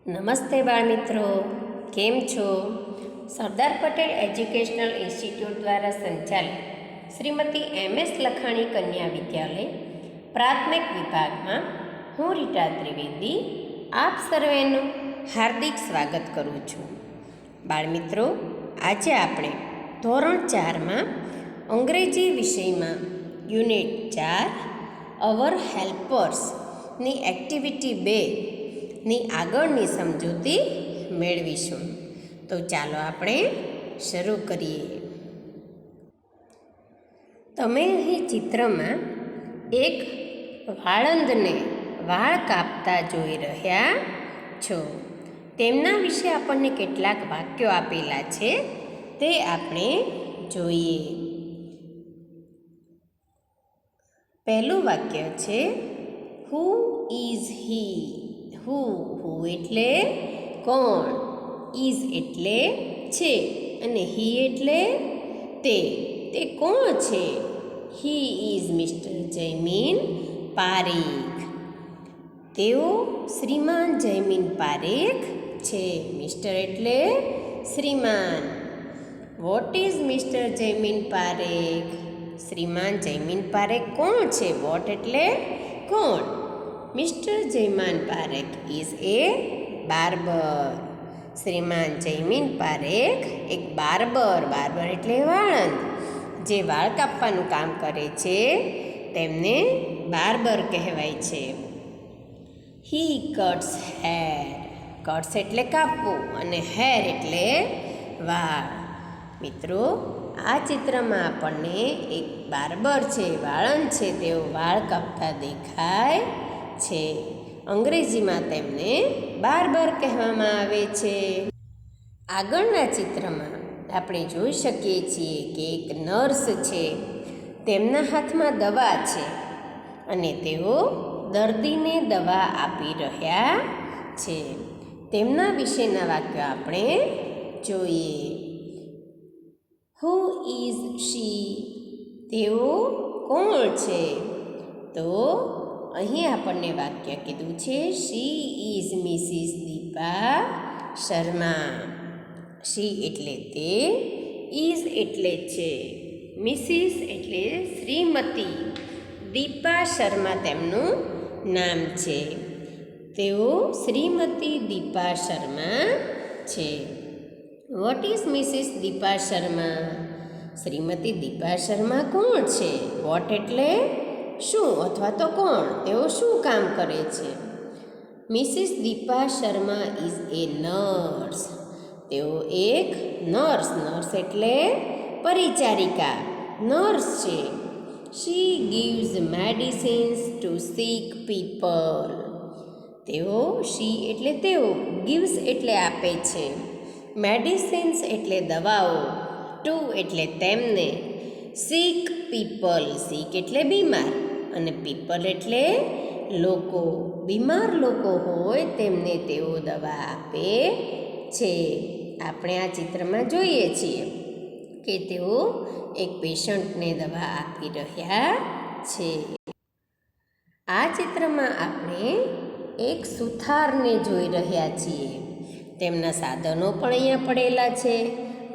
નમસ્તે બાળમિત્રો, કેમ છો? સરદાર પટેલ એજ્યુકેશનલ ઇન્સ્ટિટ્યૂટ દ્વારા સંચાલિત શ્રીમતી MS લખાણી કન્યા વિદ્યાલય પ્રાથમિક વિભાગમાં હું રીટા ત્રિવેદી આપ સર્વેનું હાર્દિક સ્વાગત કરું છું. બાળમિત્રો, આજે આપણે ધોરણ 4માં અંગ્રેજી વિષયમાં યુનિટ 4 અવર હેલ્પર્સની એક્ટિવિટી 2 ની આગળની સમજૂતી મેળવીશું. તો ચાલો આપણે શરૂ કરીએ. તમે અહીં ચિત્રમાં એક વાળંદને વાળ કાપતા જોઈ રહ્યા છો. તેમના વિશે આપણને કેટલાક વાક્યો આપેલા છે, તે આપણે જોઈએ. પહેલું વાક્ય છે હુ ઇઝ હી. હુ એટલે કોણ, ઇઝ એટલે છે અને હી એટલે તે કોણ છે? He is mister Jaymin Parekh. તેઓ શ્રીમાન જયમીન પારેખ છે. મિસ્ટર એટલે શ્રીમાન. What is mister Jaymin Parekh? શ્રીમાન જયમીન પારેખ કોણ છે? વોટ એટલે કોણ? Mister Jayman Parekh is a barber. શ્રીમાન જયમીન પારેખ એક બાર્બર એટલે વાળંદ, જે વાળ કાપવાનું કામ કરે છે તેમને બાર્બર કહેવાય છે. હી કટ્સ હેર. કટ્સ એટલે કાપવું અને હેર એટલે વાળ. મિત્રો, આ ચિત્રમાં આપણને એક બાર્બર છે, વાળંદ છે, તેઓ વાળ કાપતા દેખાય છે. અંગ્રેજીમાં તેમને બાર્બર કહેવામાં આવે છે. આગળના ચિત્રમાં આપણે જોઈ શકીએ છીએ કે એક નર્સ છે. તેમના હાથમાં દવા છે અને તેઓ દર્દીને દવા આપી રહ્યા છે. તેમના વિશેના વાક્યો આપણે જોઈએ. Who is she? તેઓ કોણ છે? તો અહીં આપણને વાક્ય કીધું છે she is Mrs Deepa Sharma. She એટલે તે, ઇઝ એટલે છે, મિસિસ એટલે શ્રીમતી, દીપા શર્મા તેમનું નામ છે. તેઓ શ્રીમતી દીપા શર્મા છે. What is Mrs Deepa Sharma? Shrimati Deepa Sharma કોણ છે? વોટ એટલે શું અથવા તો કોણ? તેઓ શું કામ કરે છે? Missus Deepa Sharma is a nurse. તેઓ એક નર્સ એટલે પરિચારિકા, નર્સ છે. She gives medicines to sick people. તેઓ શી એટલે તેઓ, ગીવ્સ એટલે આપે છે, મેડિસિન્સ એટલે દવાઓ, ટુ એટલે તેમને, સિક પીપલ, સિક એટલે બીમાર અને પીપલ એટલે લોકો, બીમાર લોકો હોય તેમને તેઓ દવા આપે છે. આપણે આ ચિત્રમાં જોઈએ છીએ કે તેઓ એક પેશન્ટને દવા આપી રહ્યા છે. આ ચિત્રમાં આપણે એક સુથારને જોઈ રહ્યા છીએ. તેમના સાધનો પણ અહીંયા પડેલા છે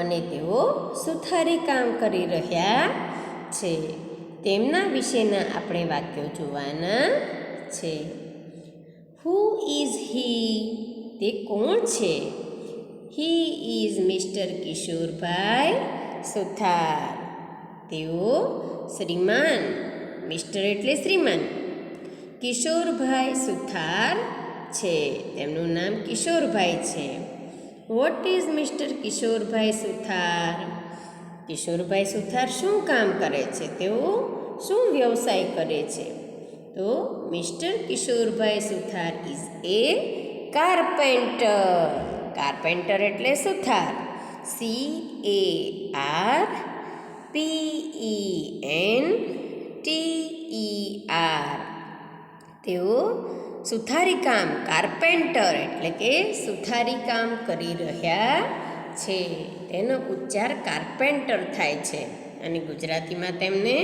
અને તેઓ સુથારી કામ કરી રહ્યા છે. તેમના વિશેના આપણે વાક્યો જોવાના છે. Who is he? તે કોણ છે? હી ઇઝ મિસ્ટર કિશોરભાઈ સુથાર. તેઓ શ્રીમાન, મિસ્ટર એટલે શ્રીમાન, કિશોરભાઈ સુથાર છે. તેમનું નામ કિશોરભાઈ છે. વોટ ઇઝ મિસ્ટર કિશોરભાઈ સુથાર? કિશોરભાઈ સુથાર શું કામ કરે છે? તેઓ શું વ્યવસાય કરે છે? તો mister Kishorbhai Suthar is A carpenter. Carpenter એટલે સુથાર. CARPENTER. તેઓ સુથારી કામ, કાર્પેન્ટર એટલે કે સુથારી કામ કરી રહ્યા છે. તેનો ઉચ્ચાર કાર્પેન્ટર થાય છે અને ગુજરાતીમાં તેમને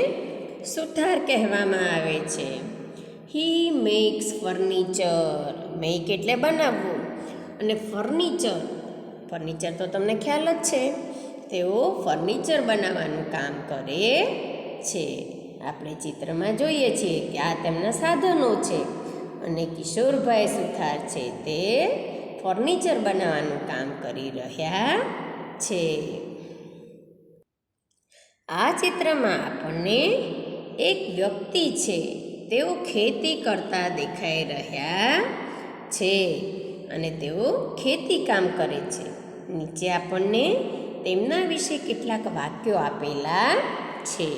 સુથાર કહેવામાં આવે છે. હી મેક્સ ફર્નિચર. મેક એટલે બનાવવું અને ફર્નિચર તો તમને ખ્યાલ જ છે, તેઓ ફર્નિચર બનાવવાનું કામ કરે છે. આપણે ચિત્રમાં જોઈએ છીએ કે આ તેમના સાધનો છે અને કિશોરભાઈ સુથાર છે તે ફર્નિચર બનાવવાનું કામ કરી રહ્યા છે. આ ચિત્રમાં આપણને એક વ્યક્તિ છે તેઓ ખેતી કરતા દેખાઈ રહ્યા છે અને તેઓ ખેતી કામ કરે છે. નીચે આપણને તેમના વિશે કેટલાક વાક્યો આપેલા છે.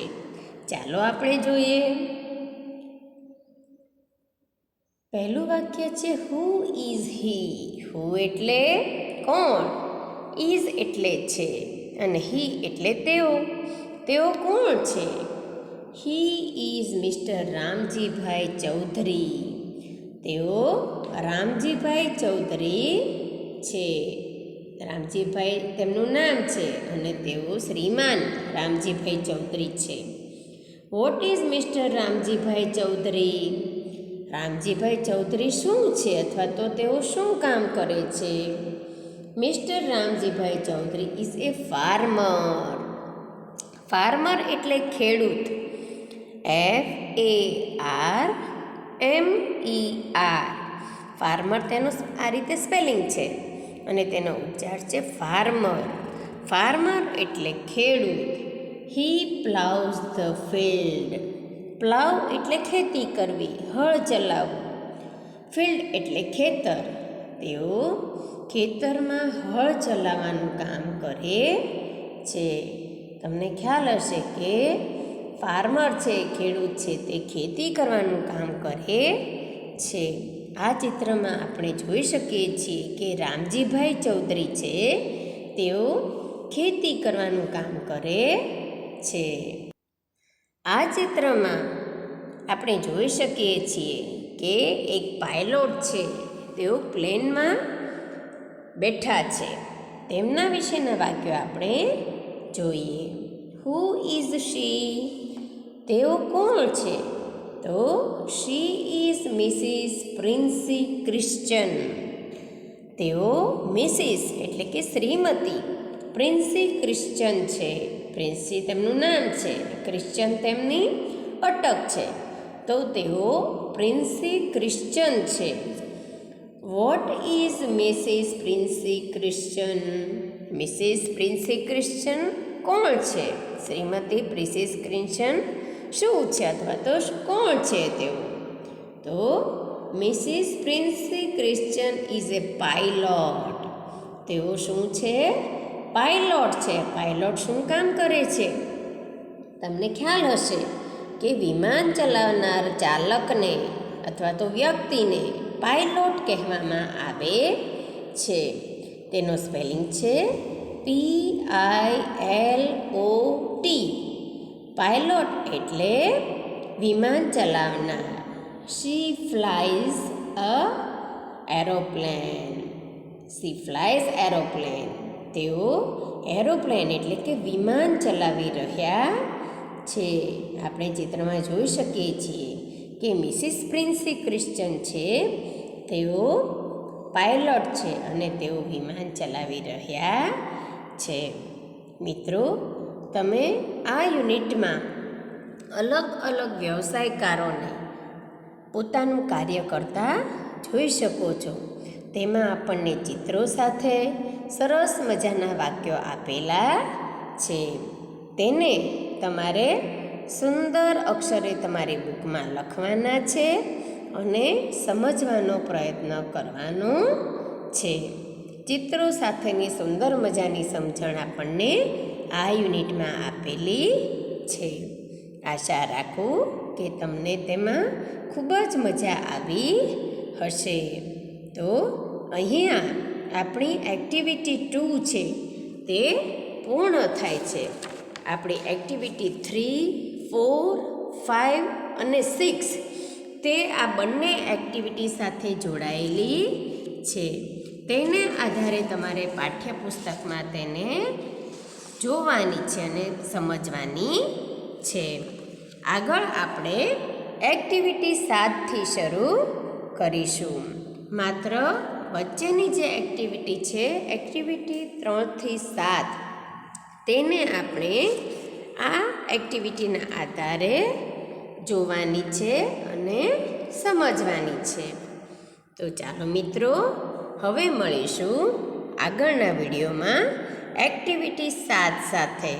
ચાલો આપણે જોઈએ. પહેલું વાક્ય છે હુ ઇઝ હી. હુ એટલે કોણ, ઇઝ એટલે છે અને હી એટલે તેઓ કોણ છે? He is mister Ramjibhai Chaudhary. તેઓ રામજીભાઈ ચૌધરી છે. રામજીભાઈ તેમનું નામ છે અને તેઓ શ્રીમાન રામજીભાઈ ચૌધરી છે. What is mister Ramjibhai Chaudhary. Ramjibhai Chaudhary શું છે અથવા તો તેઓ શું કામ કરે છે? Mister Ramjibhai Chaudhary is a farmer. Farmer એટલે ખેડૂત. FARMER. ફાર્મર તેનું આ રીતે સ્પેલિંગ છે અને તેનો ઉચ્ચાર છે ફાર્મર. ફાર્મર એટલે ખેડૂત. હી પ્લાઉઝ ધ ફિલ્ડ. પ્લાવ એટલે ખેતી કરવી, હળ ચલાવવું. ફિલ્ડ એટલે ખેતર. તેઓ ખેતરમાં હળ ચલાવવાનું કામ કરે છે. તમને ખ્યાલ હશે કે ફાર્મર છે, ખેડૂત છે, તે ખેતી કરવાનું કામ કરે છે. આ ચિત્રમાં આપણે જોઈ શકીએ છીએ કે રામજીભાઈ ચૌધરી છે તેઓ ખેતી કરવાનું કામ કરે છે. આ ચિત્રમાં આપણે જોઈ શકીએ છીએ કે એક પાયલોટ છે તેઓ પ્લેનમાં બેઠા છે. તેમના વિશેના વાક્યો આપણે જોઈએ. Who is she. તેઓ કોણ છે? તો she is Mrs Princy Christian. તેઓ મિસિસ એટલે કે શ્રીમતી પ્રિન્સી ક્રિશ્ચન છે. પ્રિન્સી તેમનું નામ છે, ક્રિશ્ચન તેમની અટક છે, તો તેઓ પ્રિન્સી ક્રિશ્ચન છે. What is Mrs Princy Christian. Mrs Princy Christian કોણ છે? શ્રીમતી પ્રિન્સી ક્રિશ્ચન શું છે અથવા તો કોણ છે તેઓ? તો Mrs Princy Christian is a pilot. તેઓ શું છે? પાયલોટ છે. પાયલોટ શું કામ કરે છે? તમને ખ્યાલ હશે કે વિમાન ચલાવનાર ચાલકને અથવા તો વ્યક્તિને પાયલોટ કહેવામાં આવે છે. તેનો સ્પેલિંગ છે PILOT. પાયલોટ એટલે વિમાન ચલાવનાર. શી ફ્લાઇઝ અ એરોપ્લેન. શી ફ્લાઇઝ એરોપ્લેન. તેઓ એરોપ્લેન એટલે કે વિમાન ચલાવી રહ્યા છે. આપણે ચિત્રમાં જોઈ શકીએ છીએ કે મિસિસ પ્રિન્સી ક્રિશ્ચન છે તેઓ પાયલોટ છે અને તેઓ વિમાન ચલાવી રહ્યા છે. મિત્રો, તમે આ યુનિટમાં અલગ અલગ વ્યવસાયકારોને પોતાનું કાર્ય કરતા જોઈ શકો છો. તેમાં આપણને ચિત્રો સાથે સરસ મજાના વાક્યો આપેલા છે. તેને તમારે સુંદર અક્ષરે તમારી બુકમાં લખવાના છે અને સમજવાનો પ્રયત્ન કરવાનો છે. ચિત્રો સાથેની સુંદર મજાની સમજણ આપણને આ યુનિટમાં આપેલી છે. આશા રાખું કે તમને તેમાં ખૂબ જ મજા આવી હશે. તો અહીંયા આપણી એક્ટિવિટી 2 છે તે પૂર્ણ થાય છે. આપણી એક્ટિવિટી 3, 4, 5 અને 6 તે આ બંને એક્ટિવિટી સાથે જોડાયેલી છે. તેને આધારે તમારે પાઠ્યપુસ્તકમાં તેને જોવાની છે અને સમજવાની છે. આગળ આપણે એક્ટિવિટી 7થી શરૂ કરીશું. માત્ર વચ્ચેની જે એક્ટિવિટી છે એક્ટિવિટી 3 થી 7 તેને આપણે આ એક્ટિવિટીના આધારે જોવાની છે અને સમજવાની છે. તો ચાલો મિત્રો, હવે મળીશું આગળના વિડીયોમાં એક્ટિવિટી 7 સાથે.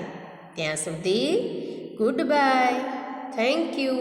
ત્યાં સુધી ગુડ બાય. Thank you.